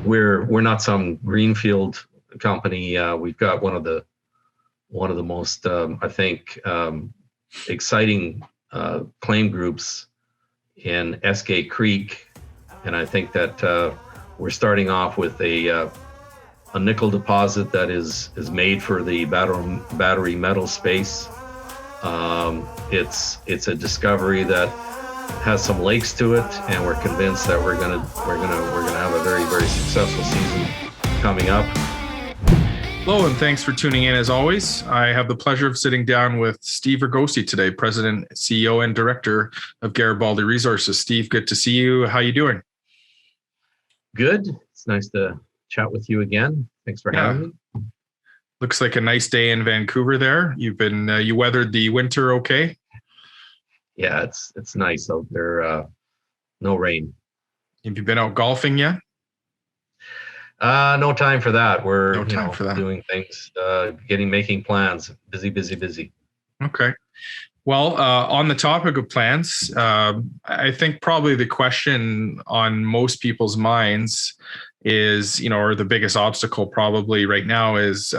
we're not some greenfield company. We've got one of the most I think exciting claim groups in Eskay Creek, and I think that we're starting off with a nickel deposit that is made for the battery metal space. It's a discovery that has some lakes to it, and we're convinced that we're gonna have a very, very successful season coming up. Hello, and thanks for tuning in. As always, I have the pleasure of sitting down with Steve Regoci today, President, CEO, and Director of Garibaldi Resources. Steve, good to see you. How you doing? Good. It's nice to chat with you again. Thanks for having me. Looks like a nice day in Vancouver there. You've been you weathered the winter okay? Yeah, it's nice out there. No rain. Have you been out golfing yet? No time for that. We're doing things, making plans. Busy. Okay. Well, on the topic of plans, I think probably the question on most people's minds is, or the biggest obstacle probably right now is,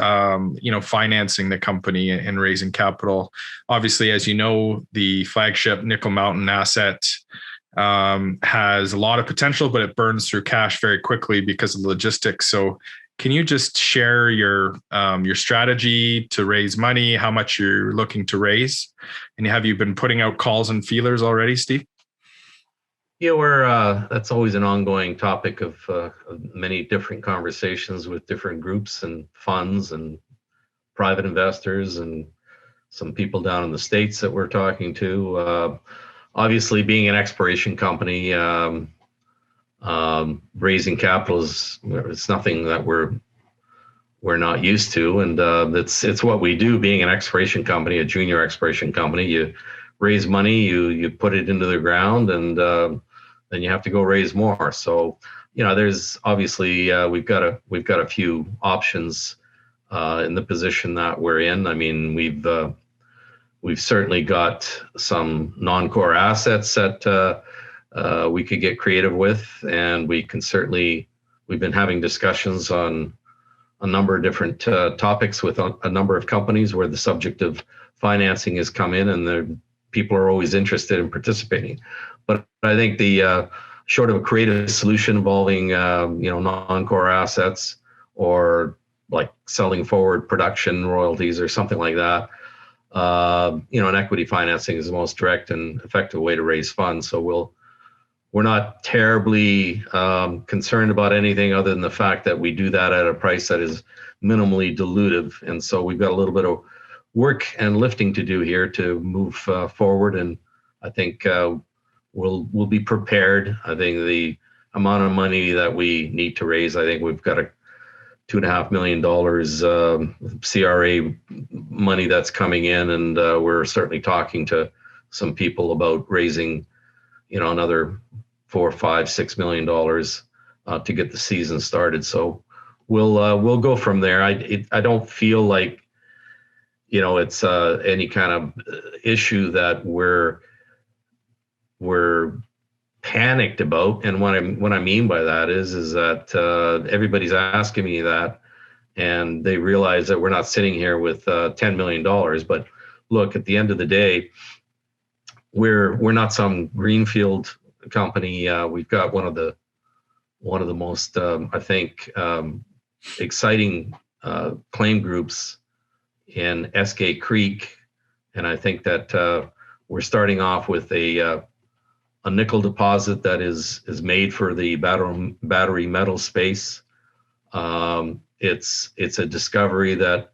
financing the company and raising capital. Obviously, as you know, the flagship Nickel Mountain asset has a lot of potential, but it burns through cash very quickly because of the logistics. So can you just share your strategy to raise money, how much you're looking to raise? And have you been putting out calls and feelers already, Steve? Yeah, that's always an ongoing topic of many different conversations with different groups and funds and private investors and some people down in the States that we're talking to. Obviously, being an exploration company, raising capital it's nothing that we're not used to, and it's what we do. Being an exploration company, a junior exploration company, you raise money, you put it into the ground, and then you have to go raise more. So, there's obviously we've got a few options in the position that we're in. I mean, we've certainly got some non-core assets that we could get creative with, and we've been having discussions on a number of different topics with a number of companies where the subject of financing has come in, and people are always interested in participating. But I think the short of a creative solution involving non-core assets, or like selling forward production royalties or something like that, an equity financing is the most direct and effective way to raise funds. So we're not terribly concerned about anything other than the fact that we do that at a price that is minimally dilutive. And so we've got a little bit of work and lifting to do here to move forward. And I think we'll be prepared. I think the amount of money that we need to raise, I think we've got a $2.5 million CRA money that's coming in, and we're certainly talking to some people about raising, another $4, $5, $6 million to get the season started. So we'll go from there. I don't feel like it's any kind of issue that we're panicked about. And what I mean by that is that everybody's asking me that, and they realize that we're not sitting here with $10 million. But look, at the end of the day, we're not some greenfield company. We've got one of the most I think exciting claim groups in Eskay Creek, and I think that we're starting off with a nickel deposit that is made for the battery metal space. It's a discovery that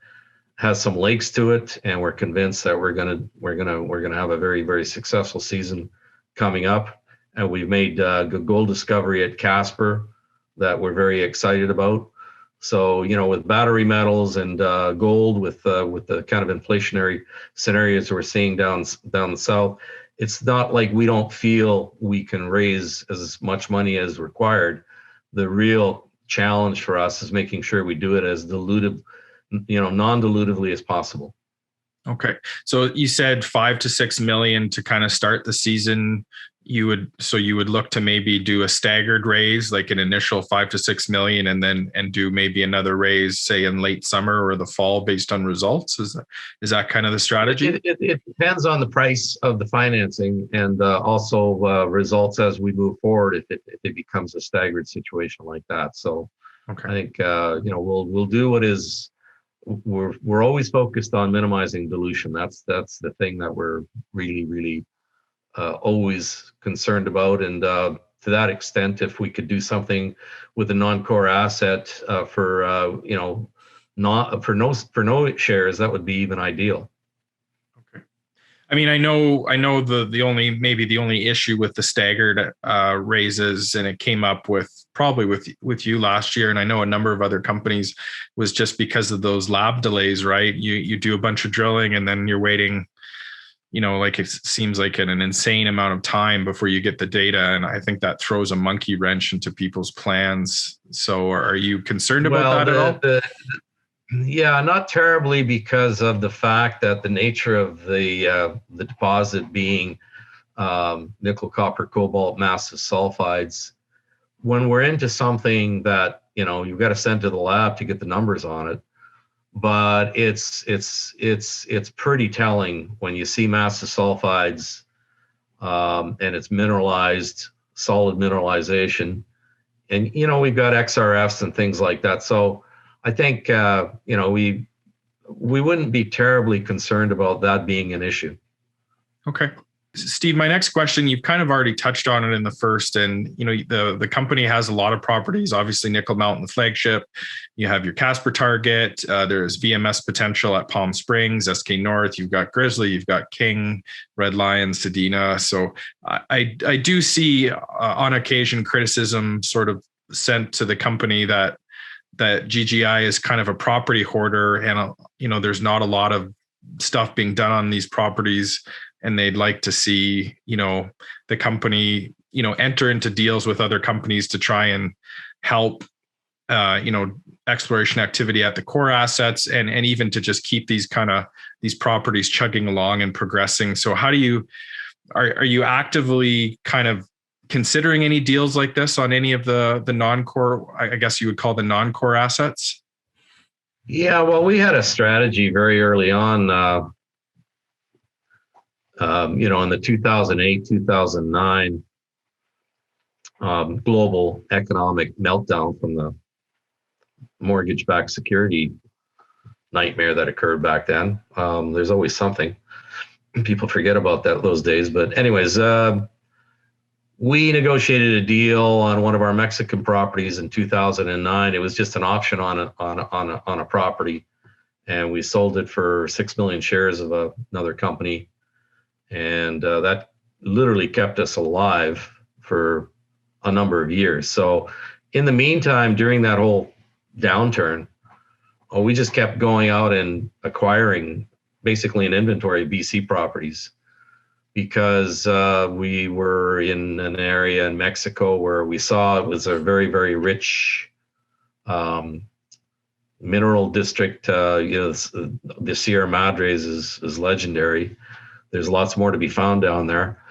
has some lakes to it, and we're convinced that we're gonna have a very, very successful season coming up. And we've made a gold discovery at Casper that we're very excited about. So, with battery metals and gold, with the kind of inflationary scenarios we're seeing down the south, it's not like we don't feel we can raise as much money as required. The real challenge for us is making sure we do it as non-dilutively as possible. Okay. So you said 5 to 6 million to kind of start the season. you would look to maybe do a staggered raise, like an initial 5 to 6 million, and do maybe another raise, say in late summer or the fall, based on results. Is that kind of the strategy? It depends on the price of the financing, and also results as we move forward. If it becomes a staggered situation like that, so Okay. I think we'll do what is. We're always focused on minimizing dilution. That's the thing that we're really always concerned about. And to that extent, if we could do something with a non-core asset for not for no shares, that would be even ideal. Okay. I mean, I know the only issue with the staggered raises, and it came up probably with you last year, and I know a number of other companies, was just because of those lab delays, right? You do a bunch of drilling and then you're waiting, like it seems like an insane amount of time before you get the data. And I think that throws a monkey wrench into people's plans. So are you concerned about that at all? Yeah, not terribly, because of the fact that the nature of the deposit being nickel, copper, cobalt, massive sulphides. When we're into something that, you've got to send to the lab to get the numbers on it, but it's pretty telling when you see massive sulfides and it's mineralized, solid mineralization, and we've got XRFs and things like that. So I think we wouldn't be terribly concerned about that being an issue. Okay. Steve, my next question, you've kind of already touched on it in the first, and the company has a lot of properties. Obviously, Nickel Mountain, the flagship. You have your Casper target. There's VMS potential at Palm Springs, Eskay North. You've got Grizzly. You've got King, Red Lion, Sedina. So I do see on occasion criticism sort of sent to the company that GGI is kind of a property hoarder, and there's not a lot of stuff being done on these properties, and they'd like to see the company enter into deals with other companies to try and help exploration activity at the core assets, and even to just keep these properties chugging along and progressing. So how do are you actively kind of considering any deals like this on any of the non-core, I guess you would call the non-core assets? Yeah, well, we had a strategy very early on, in the 2008, 2009 global economic meltdown from the mortgage-backed security nightmare that occurred back then. There's always something. People forget about those days. But anyways, we negotiated a deal on one of our Mexican properties in 2009. It was just an option on a property, and we sold it for 6 million shares of another company, and that literally kept us alive for a number of years. So in the meantime, during that whole downturn, we just kept going out and acquiring basically an inventory of BC properties, because we were in an area in Mexico where we saw it was a very, very rich mineral district. The Sierra Madres is legendary. There's lots more to be found down there.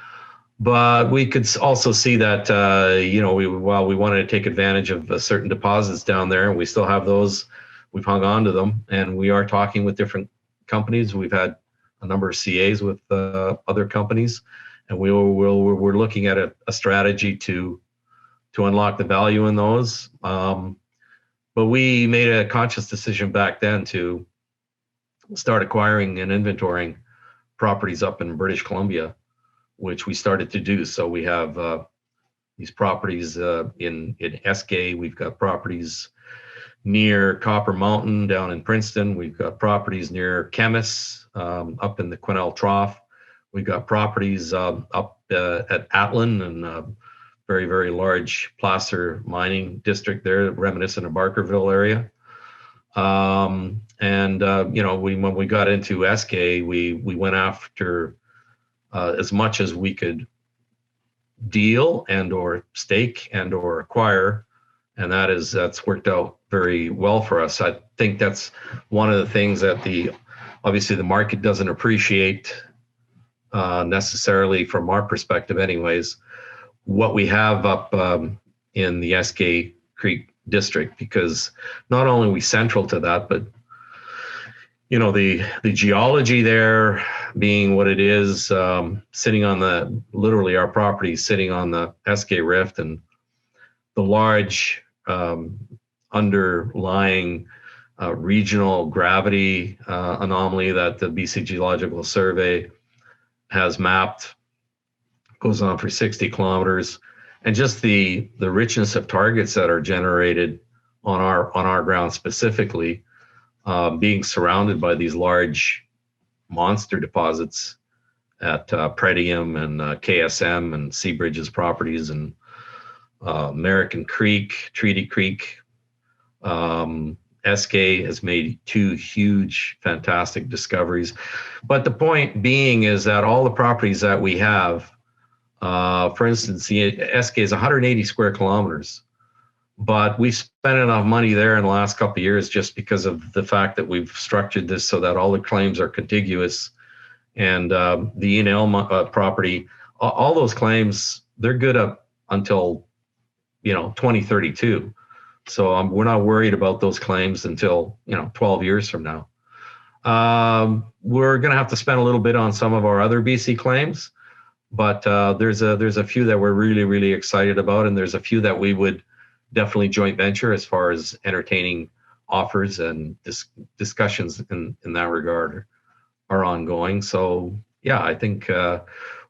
But we could also see that, while we wanted to take advantage of certain deposits down there, and we still have those, we've hung on to them, and we are talking with different companies. We've had a number of CAs with other companies, and we're looking at a strategy to unlock the value in those. But we made a conscious decision back then to start acquiring and inventorying properties up in British Columbia, which we started to do. So we have these properties in Eskay. We've got properties near Copper Mountain down in Princeton. We've got properties near Chemis up in the Quesnel Trough. We've got properties up at Atlin, and very, very large placer mining district there, reminiscent of Barkerville area. When we got into Eskay, we went after as much as we could deal and or stake and or acquire, and that's worked out very well for us. I think that's one of the things that obviously the market doesn't appreciate necessarily, from our perspective anyways, what we have up in the Eskay Creek district, because not only are we central to that, but the geology there being what it is, sitting on literally our property sitting on the Eskay Rift, and the large underlying regional gravity anomaly that the BC Geological Survey has mapped, goes on for 60 kilometers, and just the richness of targets that are generated on our ground specifically, being surrounded by these large monster deposits at Pretium and KSM and Seabridge's properties, and American Creek, Treaty Creek. Eskay has made 2 huge, fantastic discoveries. But the point being is that all the properties that we have, for instance, the Eskay is 180 square kilometers, but we spent enough money there in the last couple of years just because of the fact that we've structured this so that all the claims are contiguous. And the E&L property, all those claims, they're good up until 2032. So we're not worried about those claims until 12 years from now. We're going to have to spend a little bit on some of our other BC claims, but there's a few that we're really, really excited about, and there's a few that we would definitely joint venture as far as entertaining offers, and discussions in that regard are ongoing. So yeah, I think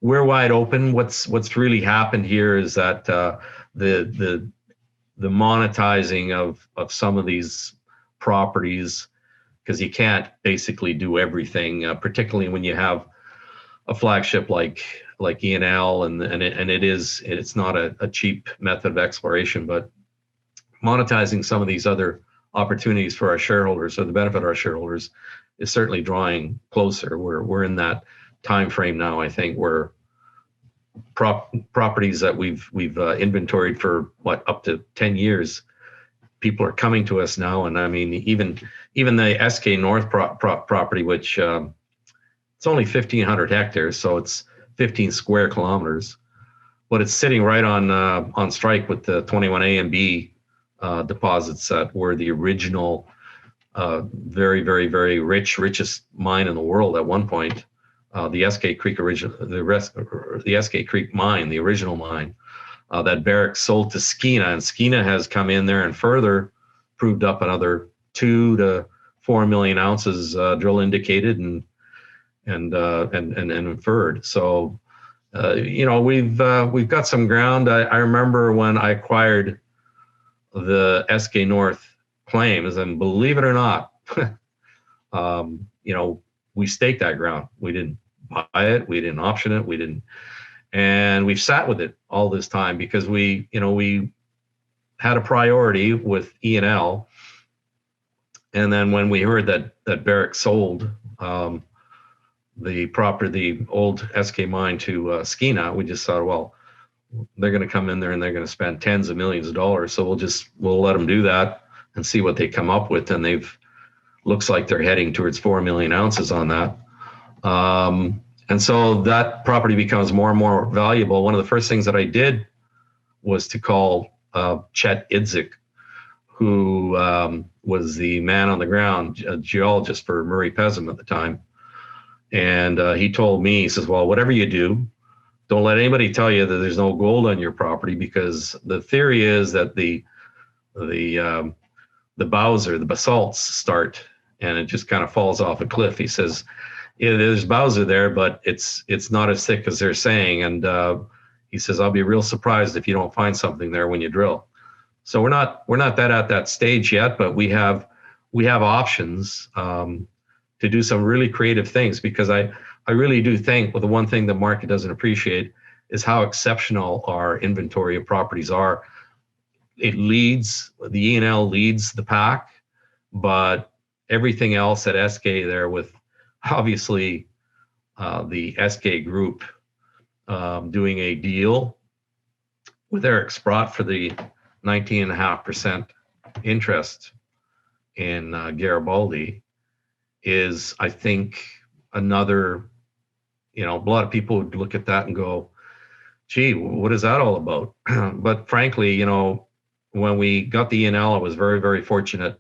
we're wide open. What's really happened here is that the monetizing of some of these properties, because you can't basically do everything, particularly when you have a flagship like E&L, and it's not a cheap method of exploration, but monetizing some of these other opportunities for our shareholders, or the benefit of our shareholders, is certainly drawing closer. We're in that time frame now, I think, where properties that we've inventoried for up to 10 years, people are coming to us now. And I mean, even the Eskay North property, which it's only 1,500 hectares, so it's 15 square kilometers, but it's sitting right on strike with the 21A and B deposits that were the original very, very, very richest mine in the world at one point. The Eskay Creek the Eskay Creek mine, the original mine, that Barrick sold to Skeena, and Skeena has come in there and further proved up another 2 to 4 million ounces drill indicated and inferred. So we've got some ground. I remember when I acquired the Eskay North claims, and believe it or not, we staked that ground. We didn't buy it. We didn't option it. And we've sat with it all this time because we had a priority with E&L. And then when we heard that Barrick sold the old Eskay mine to Skeena, we just thought, well, they're going to come in there and they're going to spend tens of millions of dollars. So we'll let them do that and see what they come up with. And looks like they're heading towards 4 million ounces on that. And so that property becomes more and more valuable. One of the first things that I did was to call Chet Idzik, who was the man on the ground, a geologist for Murray Pezim at the time. And he told me, he says, well, whatever you do, don't let anybody tell you that there's no gold on your property, because the theory is that the Bowser, the basalts start, and it just kind of falls off a cliff. He says, yeah, there's Bowser there, but it's not as thick as they're saying. And he says, I'll be real surprised if you don't find something there when you drill. So we're not that at that stage yet, but we have options to do some really creative things, because I really do think, well, the one thing the market doesn't appreciate is how exceptional our inventory of properties are. The E&L leads the pack, but everything else at Eskay there, with obviously the Eskay group doing a deal with Eric Sprott for the 19.5% interest in Garibaldi, is, I think, another, a lot of people would look at that and go, gee, what is that all about? But frankly, when we got the E&L, I was very, very fortunate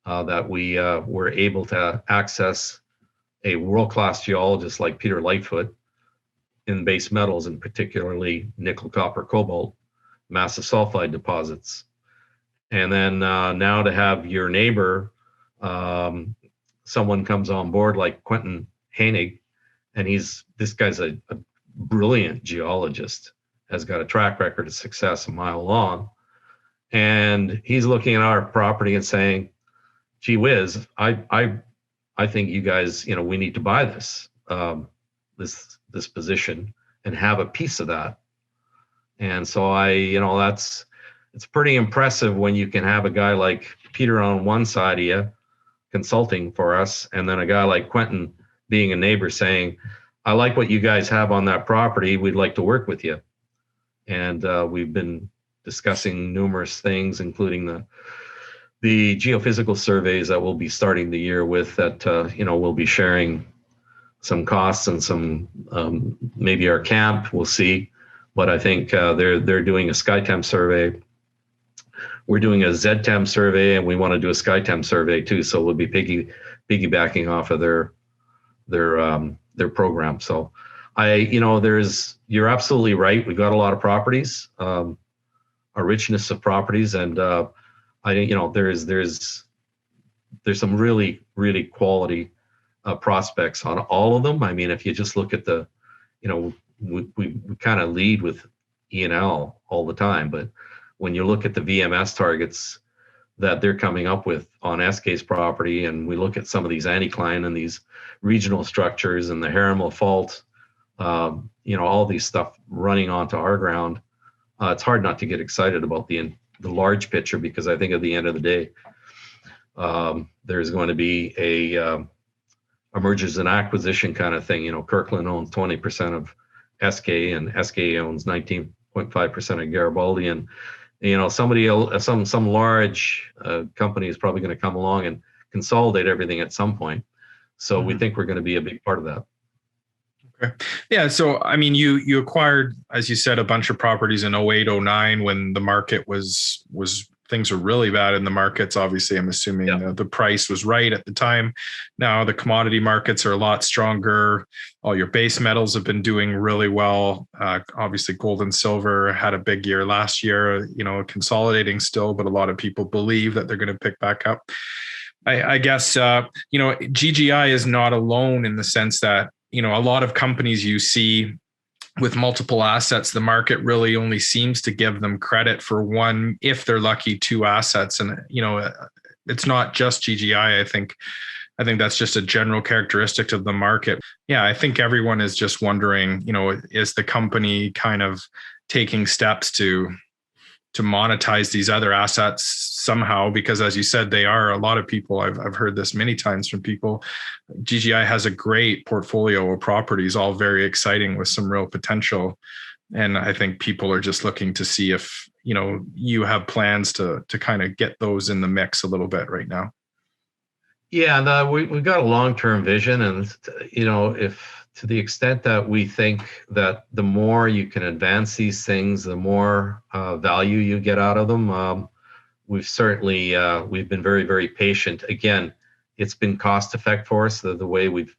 that we were able to access a world-class geologist like Peter Lightfoot in base metals, and particularly nickel, copper, cobalt, massive sulphide deposits. And then now to have your neighbor, someone comes on board like Quentin Hainig, and this guy's a brilliant geologist, has got a track record of success a mile long. And he's looking at our property and saying, gee whiz, I think you guys, we need to buy this, this position and have a piece of that. And so it's pretty impressive when you can have a guy like Peter on one side of you consulting for us, and then a guy like Quentin being a neighbor saying, I like what you guys have on that property. We'd like to work with you. And we've been discussing numerous things, including the geophysical surveys that we'll be starting the year with, that we'll be sharing some costs and some maybe our camp, we'll see. But I think they're doing a SkyTem survey. We're doing a ZTEM survey, and we want to do a SkyTem survey too. So we'll be piggybacking off of their program. So you're absolutely right. We've got a lot of properties, a richness of properties, and there's some really, really quality prospects on all of them. I mean, if you just look at we kind of lead with E&L all the time, but when you look at the VMS targets that they're coming up with on Eskay's property, and we look at some of these anticline and these regional structures and the Harrimal Fault, all these stuff running onto our ground, it's hard not to get excited about the large picture, because I think at the end of the day, there's going to be a mergers and acquisition kind of thing. Kirkland owns 20% of Eskay, and Eskay owns 19.5% of Garibaldi, and somebody else, some large company is probably going to come along and consolidate everything at some point. So we think we're going to be a big part of that. Okay. Yeah. So, I mean, you acquired, as you said, a bunch of properties in 08, 09 when the market was things were really bad in the markets. Obviously, I'm assuming the price was right at the time. Now the commodity markets are a lot stronger. All your base metals have been doing really well. Obviously, gold and silver had a big year last year, consolidating still, but a lot of people believe that they're going to pick back up. I guess, GGI is not alone in the sense that, a lot of companies you see with multiple assets, the market really only seems to give them credit for one, if they're lucky, two assets. And, it's not just GGI. I think that's just a general characteristic of the market. Yeah, I think everyone is just wondering, is the company kind of taking steps to monetize these other assets somehow? Because as you said, they are. A lot of people, I've heard this many times from people, GGI has a great portfolio of properties, all very exciting with some real potential. And I think people are just looking to see if, you have plans to kind of get those in the mix a little bit right now. Yeah, and we've got a long-term vision, and, if to the extent that we think that the more you can advance these things, the more value you get out of them. We've certainly, we've been very, very patient. Again, it's been cost effective for us, the way we've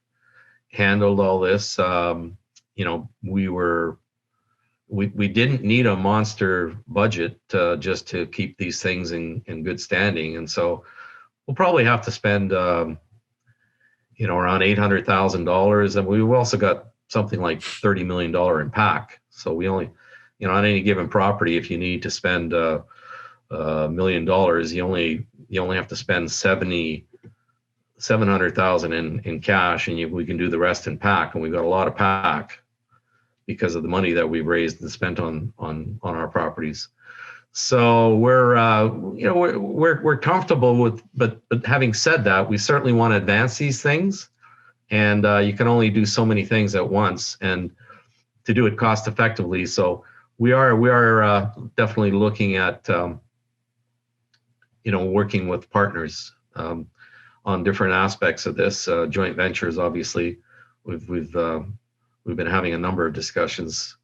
handled all this. We didn't need a monster budget just to keep these things in good standing. And so we'll probably have to spend, around $800,000. And we've also got something like $30 million in PAC. So we only, on any given property, if you need to spend $1 million, you only have to spend $700,000 in cash, and we can do the rest in PAC. And we've got a lot of PAC because of the money that we've raised and spent on our properties. So we're comfortable with, but having said that, we certainly want to advance these things, and you can only do so many things at once, and to do it cost effectively. So we are definitely looking at working with partners on different aspects of this. Joint ventures, obviously, we've been having a number of discussions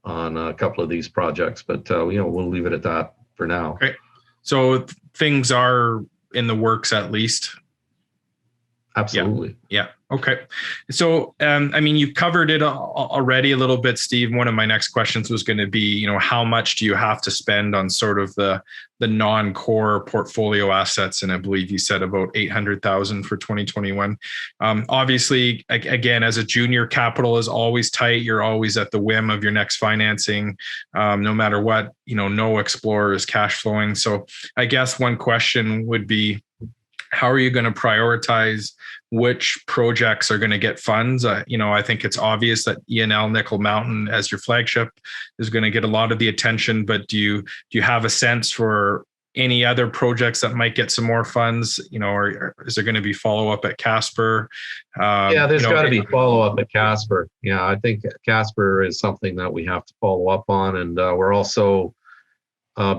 on a couple of these projects, but we'll leave it at that for now. Okay. So things are in the works at least. Absolutely. Yeah. Okay. So, you've covered it already a little bit, Steve. One of my next questions was going to be, how much do you have to spend on sort of the non-core portfolio assets? And I believe you said about 800,000 for 2021. Obviously, again, as a junior, capital is always tight. You're always at the whim of your next financing. No matter what, no explorer is cash flowing. So I guess one question would be, how are you going to prioritize which projects are going to get funds? I think it's obvious that ENL Nickel Mountain as your flagship is going to get a lot of the attention, but do you have a sense for any other projects that might get some more funds? Or is there going to be follow-up at Casper? There's got to be follow-up at Casper. Yeah, I think Casper is something that we have to follow up on. And we're also,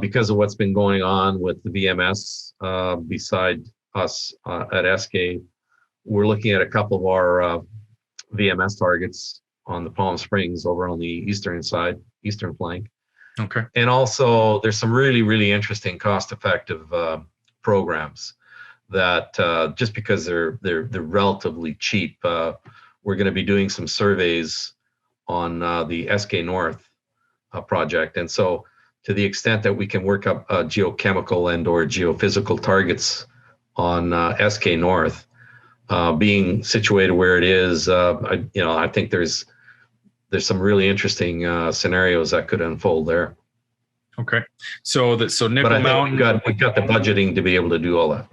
because of what's been going on with the VMS, beside us at Eskay, we're looking at a couple of our VMS targets on the Palm Springs over on the eastern flank. Okay. And also there's some really, really interesting cost-effective programs that just because they're relatively cheap, we're going to be doing some surveys on the Eskay North project. And so to the extent that we can work up geochemical and or geophysical targets on Eskay North, being situated where it is, I think there's some really interesting scenarios that could unfold there. Okay, so Nickel but I Mountain. Think we've got the budgeting to be able to do all that.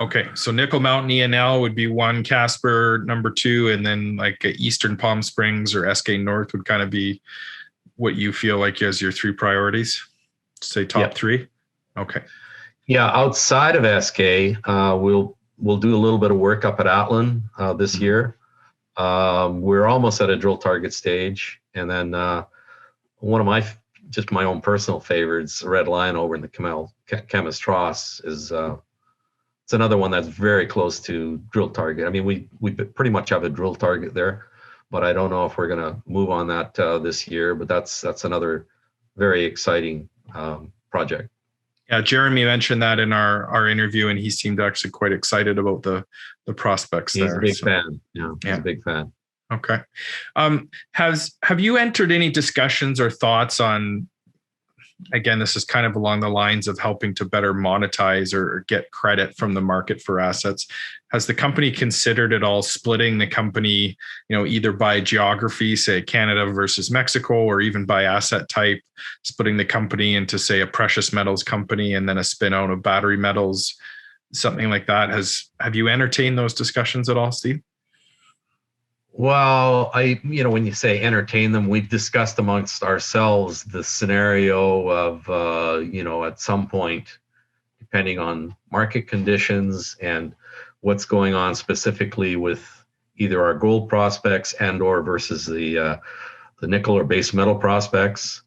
Okay, so Nickel Mountain ENL would be one, Casper number two, and then like Eastern Palm Springs or Eskay North would kind of be what you feel like as your three priorities. Say top three. Okay. Yeah, outside of Eskay, we'll do a little bit of work up at Atlan this year. We're almost at a drill target stage, and then one of my own personal favorites, Red Lion over in the Chemist Tross, is it's another one that's very close to drill target. I mean, we pretty much have a drill target there, but I don't know if we're going to move on that this year. But that's another very exciting project. Yeah, Jeremy mentioned that in our interview, and he seemed actually quite excited about the prospects there. He's a big fan. Yeah, he's a big fan. Okay. Have you entered any discussions or thoughts on, again, this is kind of along the lines of helping to better monetize or get credit from the market for assets. Has the company considered at all splitting the company, either by geography, say Canada versus Mexico, or even by asset type, splitting the company into, say, a precious metals company and then a spin out of battery metals, something like that? Have you entertained those discussions at all, Steve? Well, when you say entertain them, we've discussed amongst ourselves the scenario of, at some point, depending on market conditions and what's going on specifically with either our gold prospects and or versus the nickel or base metal prospects.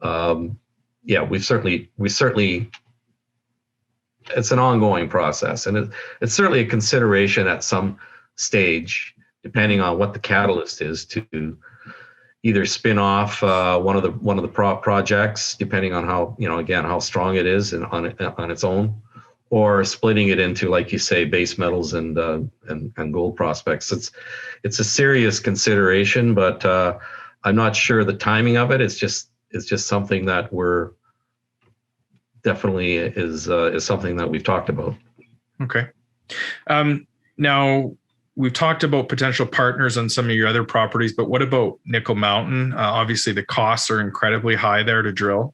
We certainly, it's an ongoing process, and it's certainly a consideration at some stage, depending on what the catalyst is, to either spin off one of the projects, depending on how, again, how strong it is and on its own, or splitting it into, like you say, base metals and gold prospects. It's a serious consideration, but I'm not sure the timing of it. It's just something that we're definitely is something that we've talked about. Okay. Now, we've talked about potential partners on some of your other properties, but what about Nickel Mountain? Obviously, the costs are incredibly high there to drill,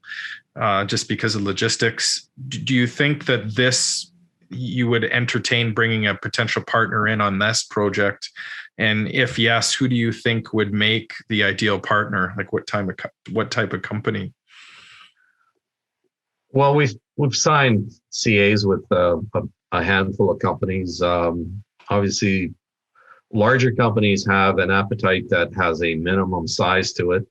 just because of logistics. Do you think that you would entertain bringing a potential partner in on this project? And if yes, who do you think would make the ideal partner? Like what type of company? Well, we've signed CAs with a handful of companies. Obviously, larger companies have an appetite that has a minimum size to it.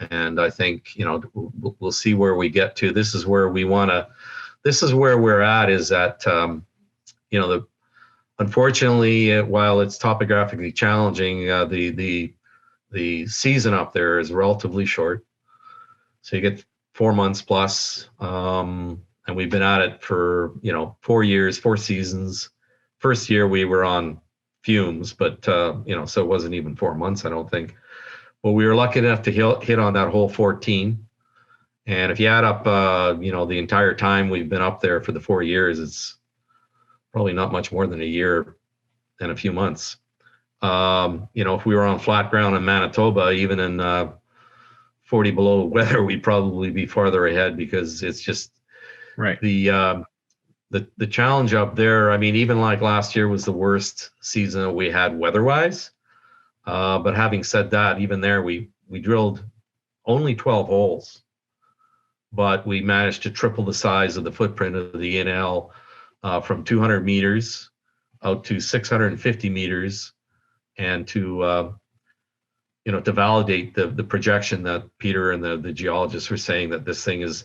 And I think, we'll see where we get to. This is where we're at, is that, unfortunately, while it's topographically challenging, the season up there is relatively short. So you get 4 months plus, and we've been at it for 4 years, 4 seasons. First year we were on fumes, but so it wasn't even 4 months, I don't think. But we were lucky enough to hit on that whole 14. And if you add up, the entire time we've been up there for the 4 years, it's probably not much more than a year and a few months. If we were on flat ground in Manitoba, even in 40 below weather, we'd probably be farther ahead, because it's just right. The challenge up there. I mean, even like last year was the worst season we had weather-wise. But having said that, even there, we drilled only 12 holes, but we managed to triple the size of the footprint of the NL from 200 meters out to 650 meters, and to validate the projection that Peter and the geologists were saying, that this thing is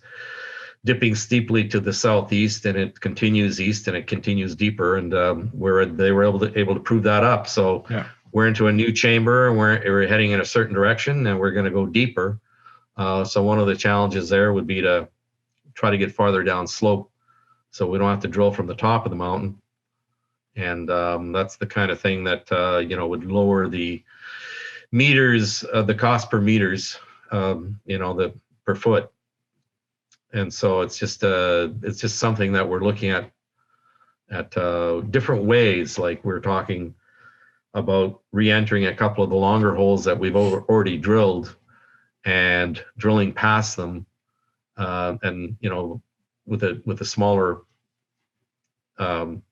dipping steeply to the southeast, and it continues east, and it continues deeper, and they were able to prove that up. So yeah. We're into a new chamber, and we're heading in a certain direction, and we're going to go deeper. So one of the challenges there would be to try to get farther down slope, so we don't have to drill from the top of the mountain. And that's the kind of thing that would lower the meters, the cost per meters, the per foot. And so it's just something that we're looking at different ways. Like, we're talking about re-entering a couple of the longer holes that we've already drilled, and drilling past them, and with a smaller and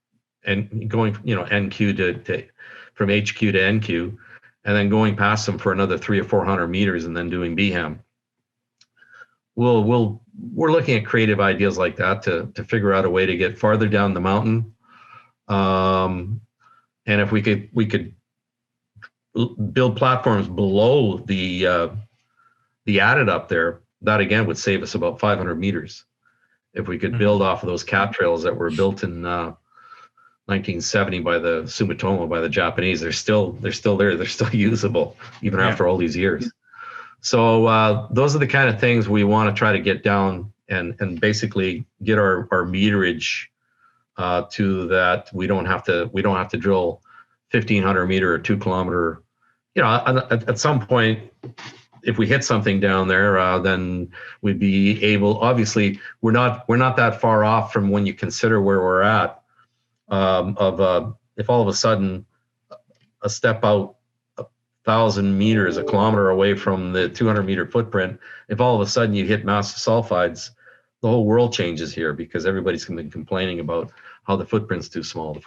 going NQ to from HQ to NQ, and then going past them for another 300 or 400 meters, and then doing BHAM. We're looking at creative ideas like that to figure out a way to get farther down the mountain. And if we could build platforms below the adit up there, that again would save us about 500 meters. If we could build off of those cap trails that were built in 1970 by the Sumitomo, by the Japanese, they're still there. They're still usable even after all these years. So those are the kind of things we want to try to get down, and basically get our meterage to that. We don't have to drill 1,500 meter or 2 kilometer. At some point, if we hit something down there, then we'd be able. Obviously, we're not that far off from when you consider where we're at. If all of a sudden a step out 1,000 meters, a kilometer away from the 200 meter footprint, if all of a sudden you hit massive sulphides, the whole world changes here, because everybody's been complaining about how the footprint's too small.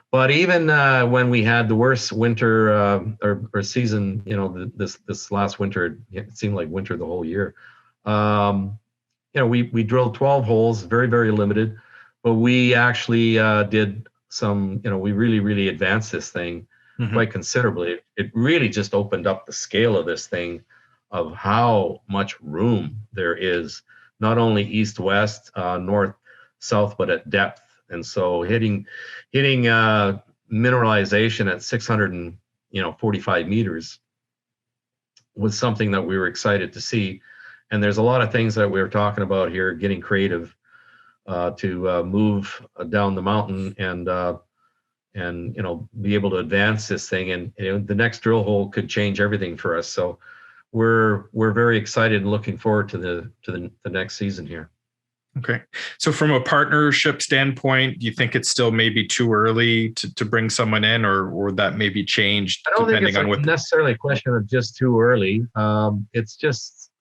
But even when we had the worst winter or season, this last winter, it seemed like winter the whole year. We drilled 12 holes, very, very limited, but we actually did some. We really advanced this thing quite considerably. It really just opened up the scale of this thing, of how much room there is, not only east, west, north, south, but at depth. And so hitting mineralization at 645 meters was something that we were excited to see. And there's a lot of things that we were talking about here, getting creative to move down the mountain and be able to advance this thing. And the next drill hole could change everything for us. So we're very excited and looking forward to the next season here. Okay. So from a partnership standpoint, do you think it's still maybe too early to bring someone in, or that maybe changed? I don't think it's necessarily a question of just too early. It's just,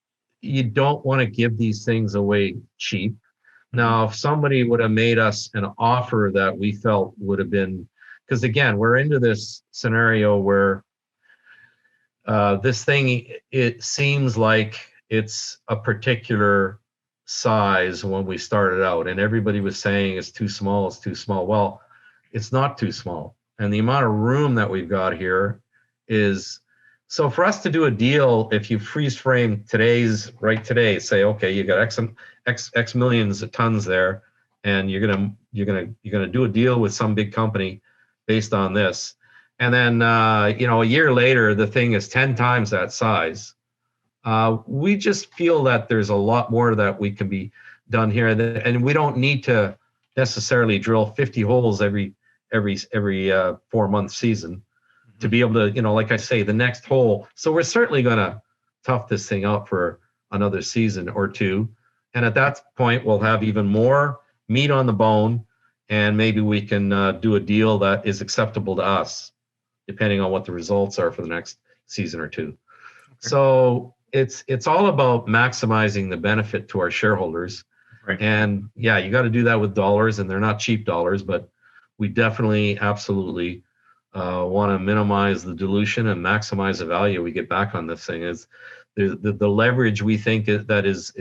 you don't want to give these things away cheap. Now, if somebody would have made us an offer that we felt would have been, because again, we're into this scenario where this thing, it seems like it's a particular size when we started out, and everybody was saying it's too small. Well, it's not too small, and the amount of room that we've got here is so. For us to do a deal, if you freeze frame today, say, okay, you got x millions of tons there, and you're gonna do a deal with some big company based on this, and then a year later the thing is 10 times that size. We just feel that there's a lot more that we can be done here, and we don't need to necessarily drill 50 holes every 4-month season to be able to, like I say, the next hole. So we're certainly going to tough this thing out for another season or two, and at that point we'll have even more meat on the bone, and maybe we can do a deal that is acceptable to us, depending on what the results are for the next season or two. Okay. So it's all about maximizing the benefit to our shareholders. Right. And yeah, you got to do that with dollars, and they're not cheap dollars, but we definitely, absolutely want to minimize the dilution and maximize the value we get back on this thing. Is the leverage we think that is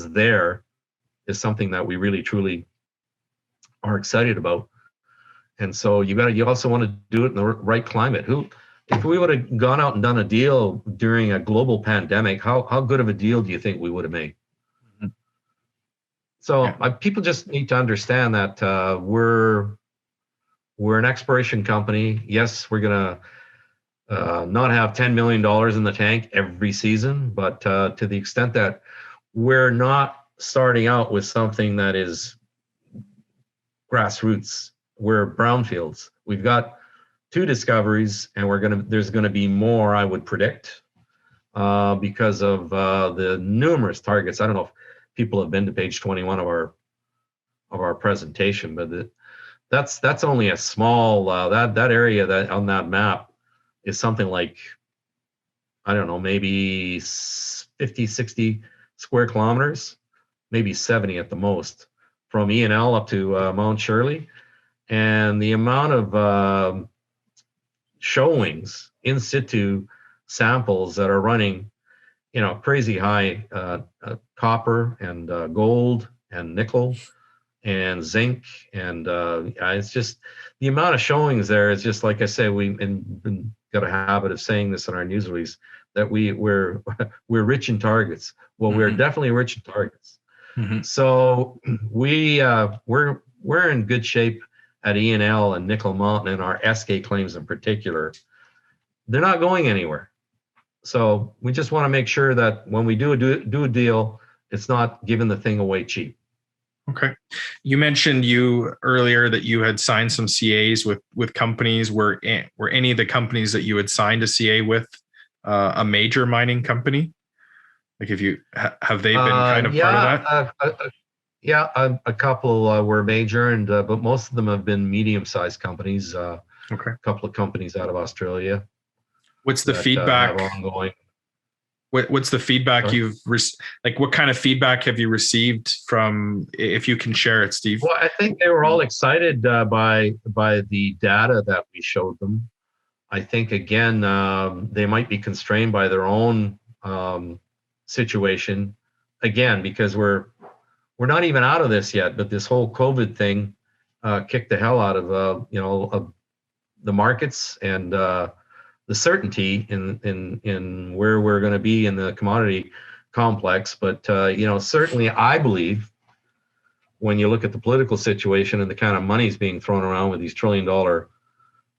there is something that we really truly are excited about. And so you also want to do it in the right climate. If we would have gone out and done a deal during a global pandemic, how good of a deal do you think we would have made? Mm-hmm. So people just need to understand that we're an exploration company. Yes, we're gonna not have $10 million in the tank every season, but to the extent that we're not starting out with something that is grassroots, we're brownfields. We've got 2 discoveries, and there's gonna be more, I would predict, because of the numerous targets. I don't know if people have been to page 21 of our presentation, but that's only a small that area that on that map is something like, I don't know, maybe 50, 60 square kilometers, maybe 70 at the most, from E&L up to Mount Shirley. And the amount of showings, in situ samples that are running, crazy high copper and gold and nickel and zinc, and it's just the amount of showings there is just, like I say, we've got a habit of saying this in our news release, that we're rich in targets. Well, mm-hmm. We're definitely rich in targets. Mm-hmm. So we're in good shape at E&L and Nickel Mountain, and our Eskay claims in particular. They're not going anywhere. So we just want to make sure that when we do a deal, it's not giving the thing away cheap. Okay. You mentioned earlier that you had signed some CAs with companies. Were any of the companies that you had signed a CA with a major mining company? Like, have they been kind of part of that? A couple were major, but most of them have been medium-sized companies. Okay. A couple of companies out of Australia. What's the feedback? Ongoing. What's the feedback what kind of feedback have you received from, if you can share it, Steve? Well, I think they were all excited by the data that we showed them. I think, again, they might be constrained by their own situation, again, because we're not even out of this yet, but this whole COVID thing kicked the hell out of of the markets and the certainty in where we're going to be in the commodity complex. But certainly I believe, when you look at the political situation and the kind of money's being thrown around with these $1 trillion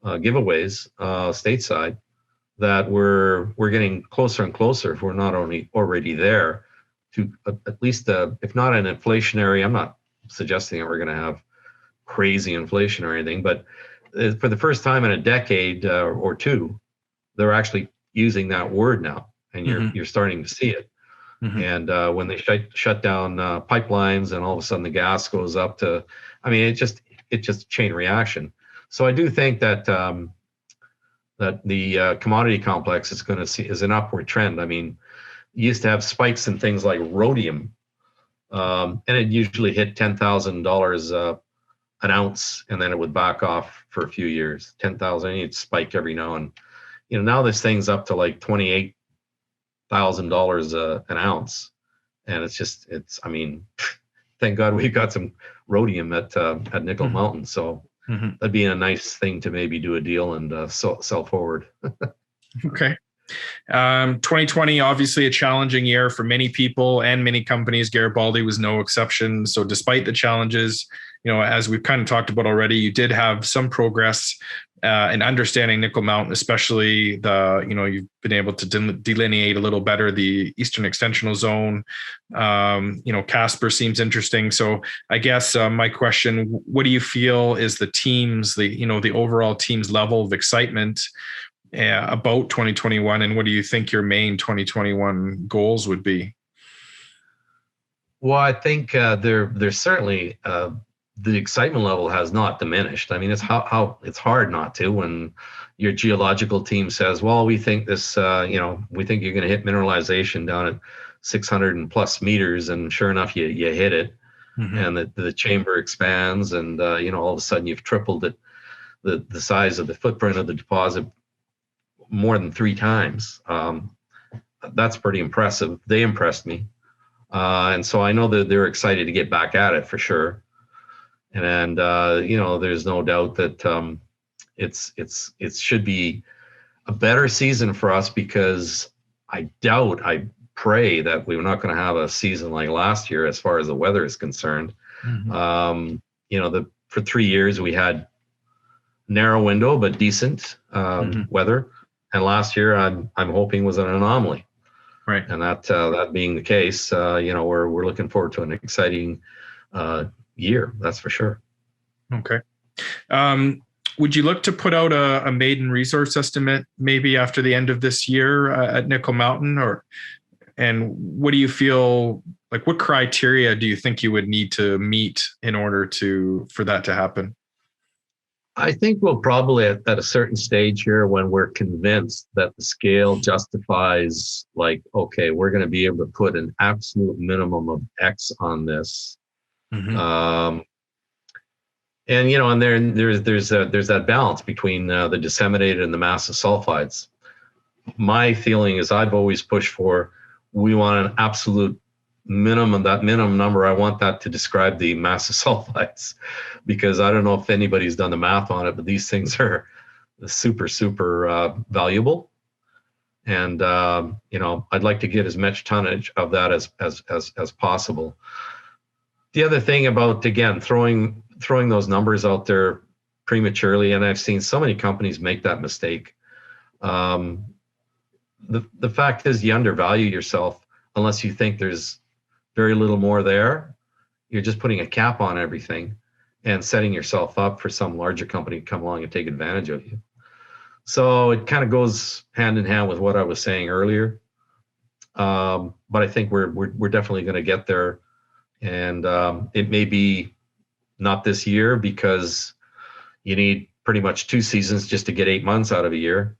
giveaways stateside, that we're getting closer and closer, if we're not already there, to at least if not an inflationary. I'm not suggesting that we're going to have crazy inflation or anything, but for the first time in a decade or two, they're actually using that word now, and you're starting to see it. Mm-hmm. And when they shut down pipelines, and all of a sudden the gas goes up to, it's just chain reaction. So I do think that that the commodity complex is an upward trend. You used to have spikes in things like rhodium, and it usually hit $10,000 an ounce, and then it would back off for a few years. 10,000, it'd spike every now and. Now this thing's up to like $28,000 an ounce, and thank God we've got some rhodium at Nickel mm-hmm. Mountain. So mm-hmm. that'd be a nice thing to maybe do a deal and sell forward. Okay. 2020, obviously a challenging year for many people and many companies. Garibaldi was no exception. So despite the challenges, as we've kind of talked about already, you did have some progress and understanding Nickel Mountain, especially you've been able to delineate a little better the Eastern Extensional Zone. Casper seems interesting. So I guess my question: what do you feel is the overall team's level of excitement about 2021, and what do you think your main 2021 goals would be? Well, I think there's certainly the excitement level has not diminished. I mean, it's it's hard not to when your geological team says, "Well, we think this, we think you're going to hit mineralization down at 600 and plus meters," and sure enough, you hit it, and the chamber expands, and all of a sudden you've tripled it, the size of the footprint of the deposit more than 3 times. That's pretty impressive. They impressed me. And so I know that they're excited to get back at it for sure. And there's no doubt that it should be a better season for us, because I pray that we're not going to have a season like last year as far as the weather is concerned. For 3 years we had narrow window but decent weather, and last year I'm hoping was an anomaly. Right. And that being the case, we're looking forward to an exciting year. That's for sure. Okay. Would you look to put out a maiden resource estimate maybe after the end of this year at Nickel Mountain, and what do you feel like? What criteria do you think you would need to meet in order for that to happen? I think we'll probably at a certain stage here, when we're convinced that the scale justifies, like, okay, we're going to be able to put an absolute minimum of X on this. And there's that balance between the disseminated and the massive sulphides. My feeling is I've always pushed for, we want an absolute minimum. That minimum number, I want that to describe the massive sulphides, because I don't know if anybody's done the math on it, but these things are super valuable. And I'd like to get as much tonnage of that as possible. The other thing about, again, throwing those numbers out there prematurely, and I've seen so many companies make that mistake. The fact is, you undervalue yourself unless you think there's very little more there. You're just putting a cap on everything and setting yourself up for some larger company to come along and take advantage of you. So it kind of goes hand in hand with what I was saying earlier. But I think we're definitely going to get there, and it may be not this year, because you need pretty much 2 seasons just to get 8 months out of a year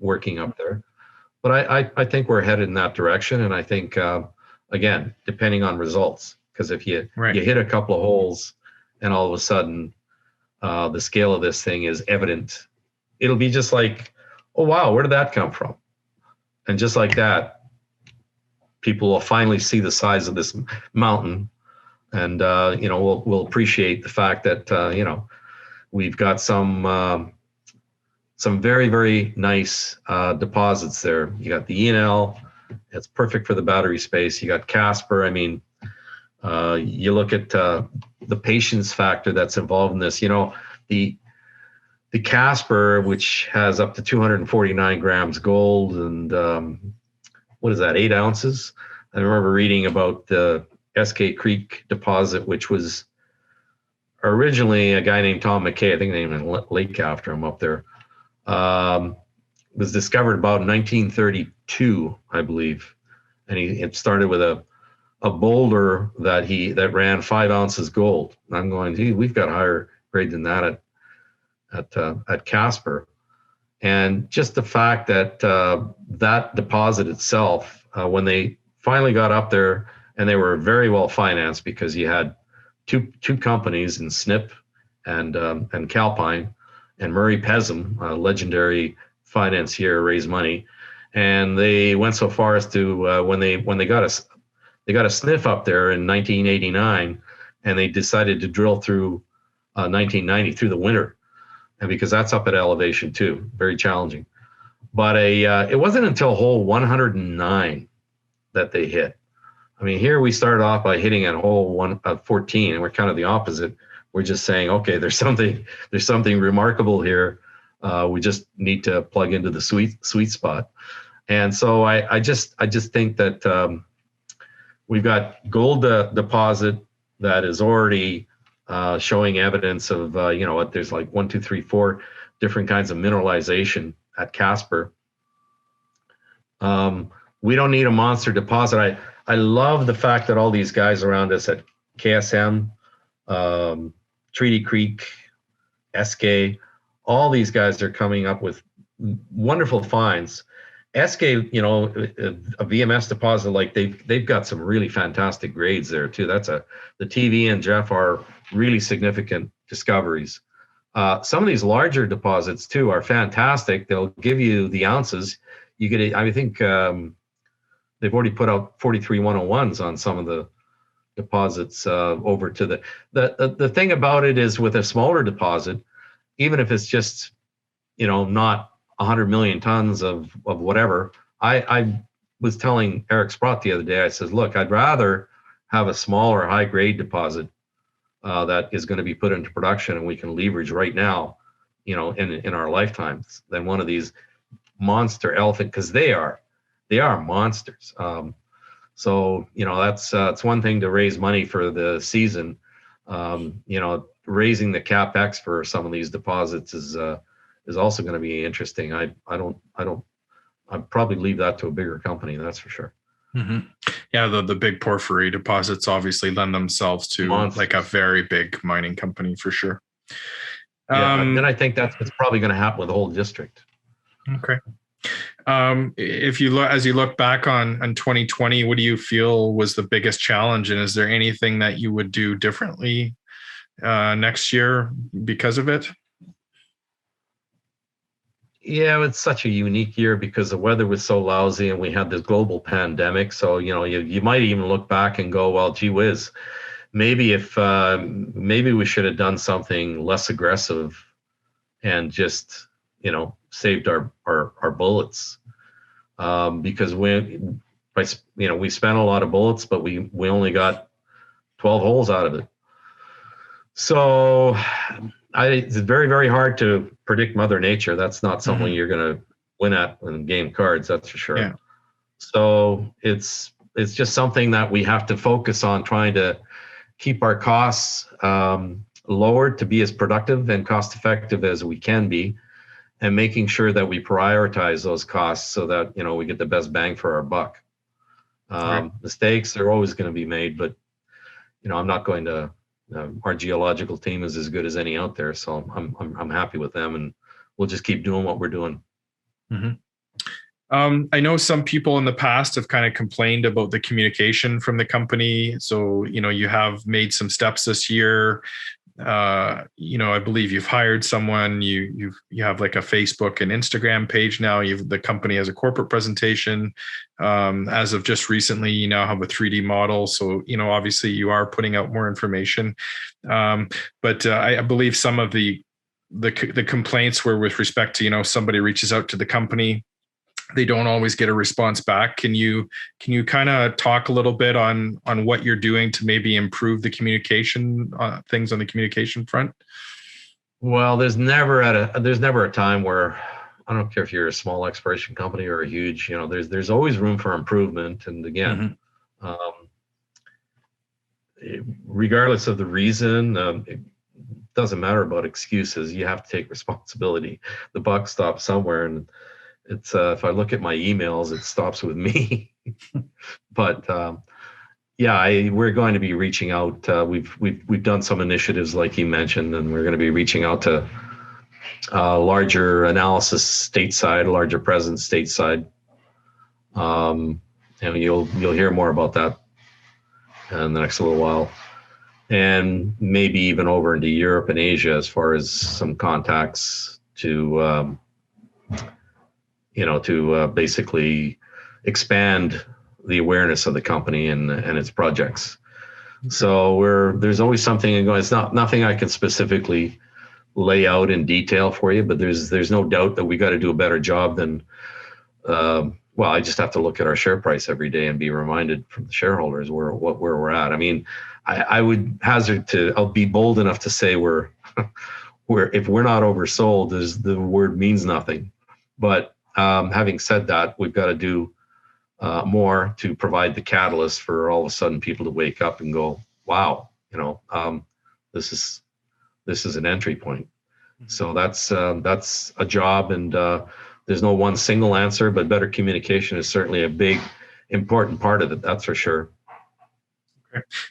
working up there. But I think we're headed in that direction, and I think again, depending on results, because if you hit a couple of holes and all of a sudden the scale of this thing is evident, it'll be just like, oh wow, where did that come from? And just like that, people will finally see the size of this mountain, and we'll appreciate the fact that we've got some very, very nice deposits there. You got the ENL. It's perfect for the battery space. You got Casper. I mean, you look at the patience factor that's involved in this. The Casper, which has up to 249 grams gold and what is that, 8 ounces? I remember reading about the Eskay Creek deposit, which was originally a guy named Tom McKay, I think they named a lake after him up there. Was discovered about 1932, I believe, and it started with a boulder that ran 5 ounces gold. And I'm going, gee, we've got higher grade than that at Casper. And just the fact that that deposit itself, when they finally got up there, and they were very well financed, because you had two companies in Snip and Calpine, and Murray Pezim, a legendary financier, raised money, and they went so far as to when they got a sniff up there in 1989, and they decided to drill through 1990 through the winter, and because that's up at elevation too, very challenging. But it wasn't until hole 109 that they hit. I mean, here we started off by hitting at hole 14, and we're kind of the opposite. We're just saying, okay, there's something remarkable here. We just need to plug into the sweet spot. And so I just think that we've got gold deposit that is already showing evidence of there's like 1, 2, 3, 4 different kinds of mineralization at Casper. We don't need a monster deposit. I love the fact that all these guys around us at KSM, Treaty Creek, Eskay, all these guys are coming up with wonderful finds. Eskay, a VMS deposit, like they've got some really fantastic grades there too. The TV and Jeff are really significant discoveries. Some of these larger deposits too are fantastic. They'll give you the ounces. You get, I think they've already put out 43-101s on some of the deposits over to the thing about it is with a smaller deposit, even if it's just, not 100 million tons of whatever. I was telling Eric Sprott the other day, I said, look, I'd rather have a smaller high grade deposit that is going to be put into production and we can leverage right now, in our lifetimes than one of these monster elephant, because they are monsters. So that's one thing to raise money for the season. Raising the capex for some of these deposits is also going to be interesting. I'd probably leave that to a bigger company, that's for sure. Mm-hmm. Yeah, the big porphyry deposits obviously lend themselves to monsters. Like a very big mining company for sure. Yeah, and I think that's what's probably going to happen with the whole district. Okay. If you look, as you look back on 2020, what do you feel was the biggest challenge, and is there anything that you would do differently next year because of it? Yeah, it's such a unique year because the weather was so lousy and we had this global pandemic. So, you might even look back and go, well, gee whiz, maybe maybe we should have done something less aggressive and just, saved our bullets. Because we spent a lot of bullets, but we only got 12 holes out of it. So it's very, very hard to predict Mother Nature. That's not something you're going to win at in game cards, that's for sure. Yeah. So it's just something that we have to focus on, trying to keep our costs lowered to be as productive and cost effective as we can be, and making sure that we prioritize those costs so that we get the best bang for our buck. Right. Mistakes are always going to be made, but I'm not going to. Our geological team is as good as any out there, so I'm happy with them, and we'll just keep doing what we're doing. Mm-hmm. I know some people in the past have kind of complained about the communication from the company. So you have made some steps this year. I believe you've hired someone. You have like a Facebook and Instagram page now. The company has a corporate presentation. As of just recently, you now have a 3D model. So obviously you are putting out more information. But I believe some of the complaints were with respect to somebody reaches out to the company, they don't always get a response back. Can you kind of talk a little bit on what you're doing to maybe improve the communication, things on the communication front? Well, there's never a time where, I don't care if you're a small exploration company or a huge, there's always room for improvement. And again, regardless of the reason, it doesn't matter about excuses. You have to take responsibility. The buck stops somewhere, and it's if I look at my emails, it stops with me. But we're going to be reaching out. We've done some initiatives like you mentioned, and we're going to be reaching out to larger analysis stateside, larger presence stateside. And you'll hear more about that in the next little while, and maybe even over into Europe and Asia as far as some contacts to basically expand the awareness of the company and its projects. So there's always something going. It's nothing I can specifically lay out in detail for you, but there's no doubt that we got to do a better job than. I just have to look at our share price every day and be reminded from the shareholders where we're at. I mean, I would hazard I'll be bold enough to say we're if we're not oversold, is the word means nothing. But having said that, we've got to do more to provide the catalyst for all of a sudden people to wake up and go, wow, this is an entry point. So that's a job, and there's no one single answer, but better communication is certainly a big, important part of it. That's for sure.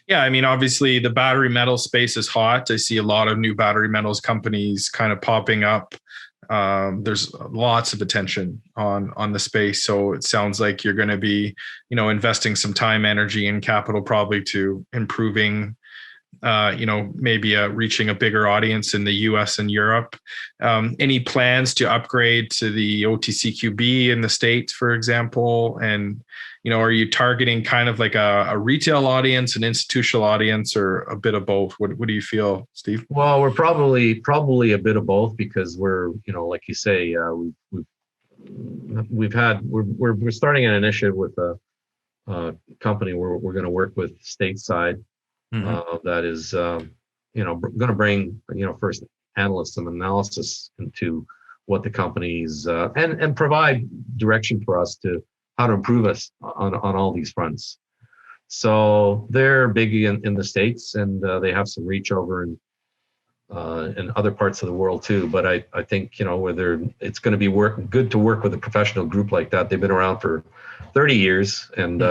Yeah, I mean, obviously the battery metal space is hot. I see a lot of new battery metals companies kind of popping up. There's lots of attention on the space, so it sounds like you're going to be, investing some time, energy, and capital probably to improving, maybe reaching a bigger audience in the US and Europe. Any plans to upgrade to the OTCQB in the States, for example? And, are you targeting kind of like a retail audience, an institutional audience, or a bit of both? What do you feel, Steve? Well, we're probably a bit of both, because we're, like you say, we're starting an initiative with a company where we're going to work with stateside. That is, going to bring, first analysts some analysis into what the companies and provide direction for us to how to improve us on all these fronts. So they're big in the States, and they have some reach over in other parts of the world too. But I think, whether it's going to be good to work with a professional group like that. They've been around for 30 years, and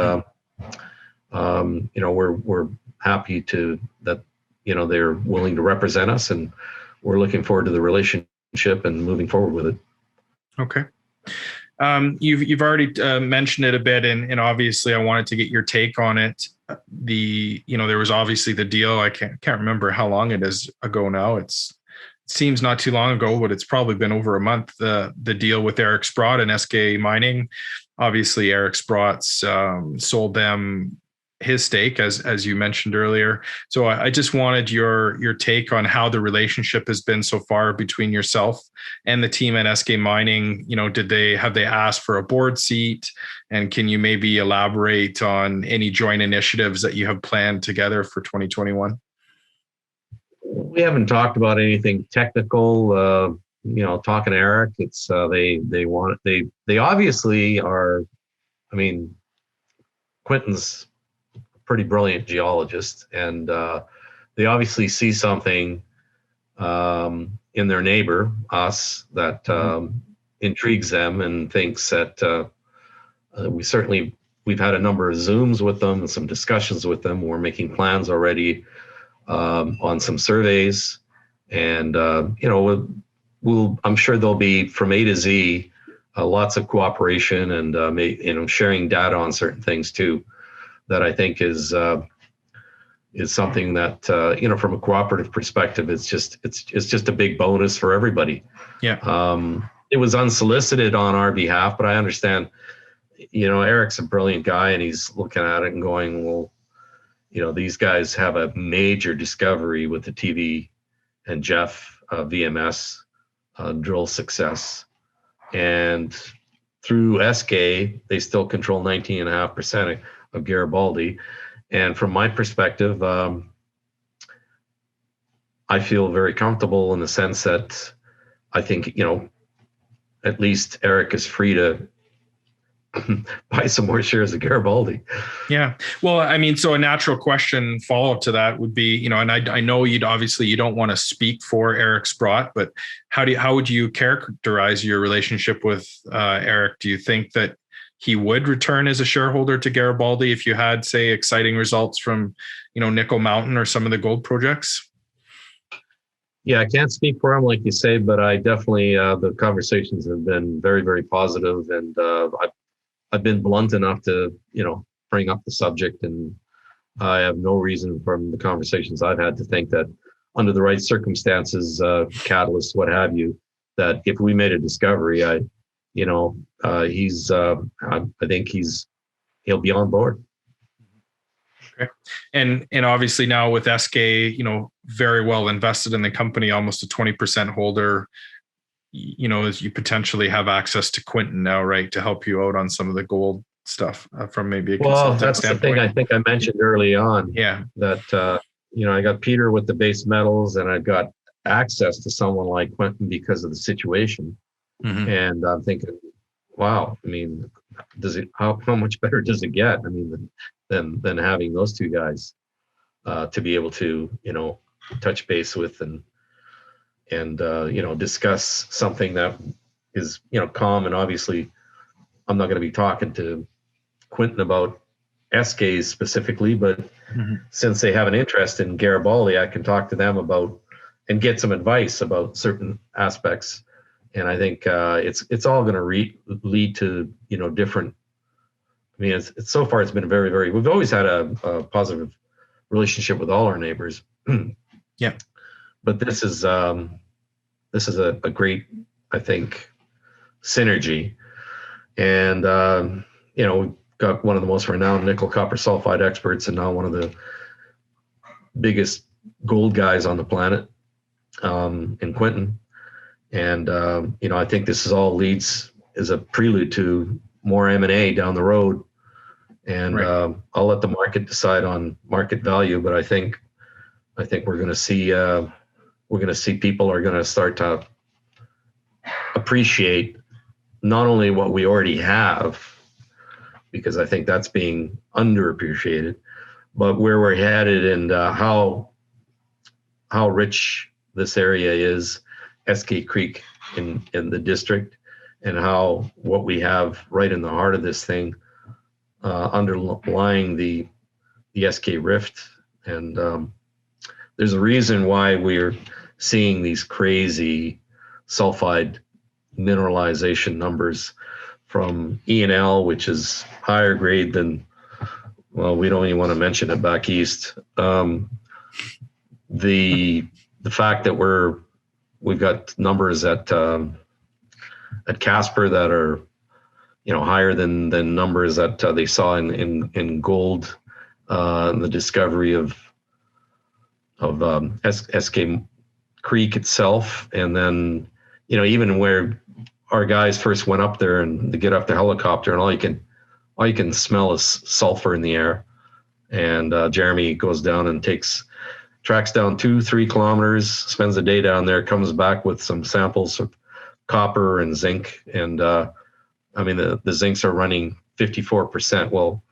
we're happy that they're willing to represent us, and we're looking forward to the relationship and moving forward with it. Okay. You've already mentioned it a bit, and obviously I wanted to get your take on it. There was obviously the deal. I can't remember how long it is ago now. It seems not too long ago, but it's probably been over a month. The deal with Eric Sprott and Eskay Mining. Obviously, Eric Sprott's sold them his stake, as you mentioned earlier. So I just wanted your take on how the relationship has been so far between yourself and the team at Eskay Mining. Have they asked for a board seat? And can you maybe elaborate on any joint initiatives that you have planned together for 2021? We haven't talked about anything technical. Talking to Eric, it's they obviously are. I mean, Quentin's pretty brilliant geologist, and they obviously see something in their neighbor, us, that intrigues them, and thinks that we've had a number of Zooms with them and some discussions with them. We're making plans already on some surveys, and I'm sure there'll be, from A to Z, lots of cooperation, and sharing data on certain things too. That I think is something that from a cooperative perspective, it's just a big bonus for everybody. Yeah. It was unsolicited on our behalf, but I understand. Eric's a brilliant guy, and he's looking at it and going, well, these guys have a major discovery with the TV and Jeff VMS drill success, and through Eskay, they still control 19.5% of Garibaldi. And from my perspective, I feel very comfortable in the sense that I think, at least Eric is free to buy some more shares of Garibaldi. Yeah. Well, I mean, so a natural question follow-up to that would be, and I know you don't want to speak for Eric Sprott, but how would you characterize your relationship with Eric? Do you think that he would return as a shareholder to Garibaldi if you had, say, exciting results from, Nickel Mountain or some of the gold projects? Yeah, I can't speak for him, like you say, but I definitely, the conversations have been very, very positive, and I've been blunt enough to, bring up the subject, and I have no reason from the conversations I've had to think that under the right circumstances, catalysts, what have you, that if we made a discovery, I think he'll be on board. Okay. And obviously now with Eskay, very well invested in the company, almost a 20% holder, as you potentially have access to Quentin now, right, to help you out on some of the gold stuff from maybe a consulting that's standpoint. The thing I think I mentioned early on. Yeah. That, I got Peter with the base metals, and I've got access to someone like Quentin because of the situation. Mm-hmm. And I'm thinking, wow, I mean, how much better does it get? I mean, than having those two guys to be able to, touch base with and discuss something that is, calm. And obviously I'm not going to be talking to Quentin about Eskay specifically, but since they have an interest in Garibaldi, I can talk to them about and get some advice about certain aspects. And I think it's all going to lead to different. I mean, it's so far it's been very, very. We've always had a positive relationship with all our neighbors. Yeah, but this is a great, I think, synergy, and we've got one of the most renowned nickel copper sulphide experts, and now one of the biggest gold guys on the planet, in Quentin. And I think this is all is a prelude to more M&A down the road. And right. I'll let the market decide on market value, but I think we're going to see people are going to start to appreciate not only what we already have, because I think that's being underappreciated, but where we're headed and how rich this area is, Eskay Creek in the district, and how what we have right in the heart of this thing, underlying the Eskay Rift. And there's a reason why we're seeing these crazy sulphide mineralization numbers from E&L, which is higher grade than, well, we don't even want to mention it back east. The fact that we've got numbers at Casper that are higher than numbers that they saw in gold, the discovery of Eskay Creek itself, and then even where our guys first went up there and to get off the helicopter, and all you can smell is sulfur in the air. And Jeremy goes down and tracks down 2-3 kilometers, spends the day down there, comes back with some samples of copper and zinc. And I mean, the zincs are running 54%. Well,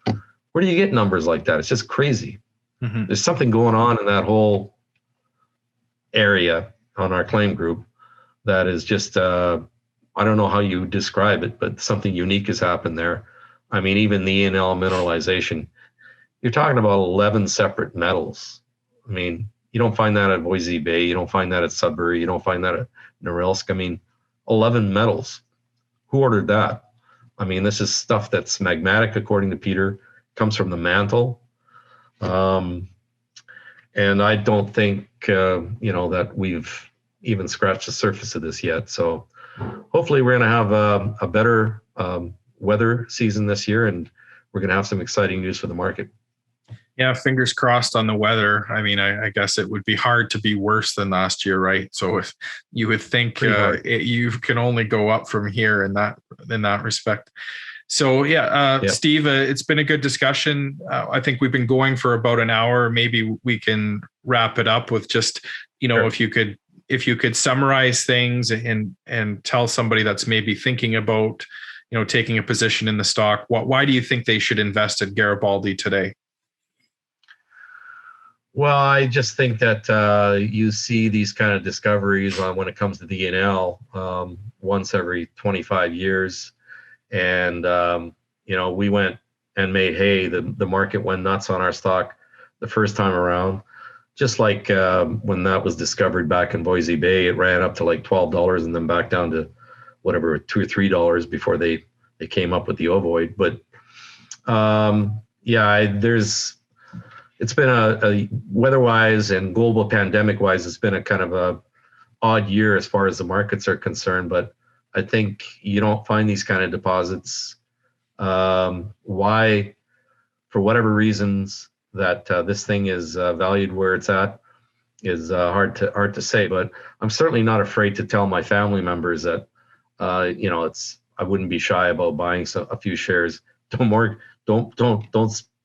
where do you get numbers like that? It's just crazy. Mm-hmm. There's something going on in that whole area on our claim group that is just, I don't know how you describe it, but something unique has happened there. I mean, even the E&L mineralization, you're talking about 11 separate metals. I mean, you don't find that at Voisey Bay. You don't find that at Sudbury. You don't find that at Norilsk. I mean, 11 metals. Who ordered that? I mean, this is stuff that's magmatic, according to Peter, comes from the mantle. And I don't think, that we've even scratched the surface of this yet. So hopefully we're going to have a better weather season this year, and we're going to have some exciting news for the market. Yeah, fingers crossed on the weather. I mean, I guess it would be hard to be worse than last year, right? So if you would think you can only go up from here in that respect. So yeah. Steve, it's been a good discussion. I think we've been going for about an hour. Maybe we can wrap it up with just, sure. if you could summarize things and tell somebody that's maybe thinking about, taking a position in the stock. Why do you think they should invest at Garibaldi today? Well, I just think that you see these kind of discoveries when it comes to D&L once every 25 years. And, we went and made hay. The market went nuts on our stock the first time around. Just like when that was discovered back in Voisey Bay, it ran up to like $12 and then back down to whatever, $2 or $3 before they came up with the ovoid. But it's been a weather-wise and global pandemic-wise, it's been a kind of a odd year as far as the markets are concerned. But I think you don't find these kind of deposits. Why, for whatever reasons, that this thing is valued where it's at is hard to say. But I'm certainly not afraid to tell my family members that I wouldn't be shy about buying a few shares. Don't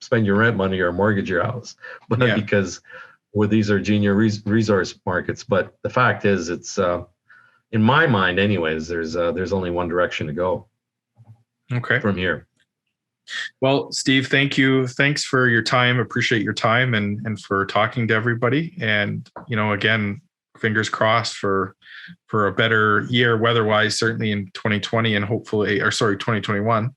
spend your rent money or mortgage your house, but because where these are junior resource markets. But the fact is, it's in my mind, anyways. There's only one direction to go. Okay. From here. Well, Steve, thank you. Thanks for your time. Appreciate your time and for talking to everybody. And again, fingers crossed for a better year weather-wise, certainly in 2020 and hopefully, 2021.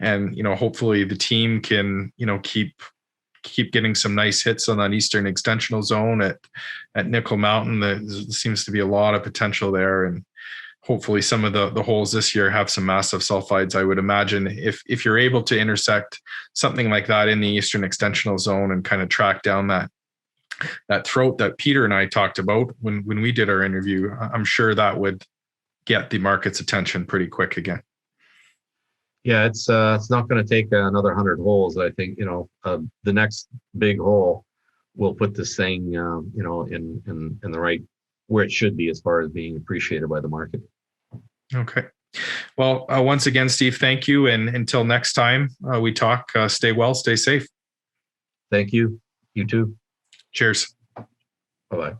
And hopefully the team can keep getting some nice hits on that eastern extensional zone at Nickel Mountain. There seems to be a lot of potential there, and hopefully some of the holes this year have some massive sulphides. I would imagine if you're able to intersect something like that in the eastern extensional zone and kind of track down that throat that Peter and I talked about when we did our interview, I'm sure that would get the market's attention pretty quick again. Yeah, it's not going to take another 100 holes. I think the next big hole will put this thing in the right where it should be as far as being appreciated by the market. Okay. Well, once again, Steve, thank you. And until next time we talk, stay well, stay safe. Thank you. You too. Cheers. Bye-bye.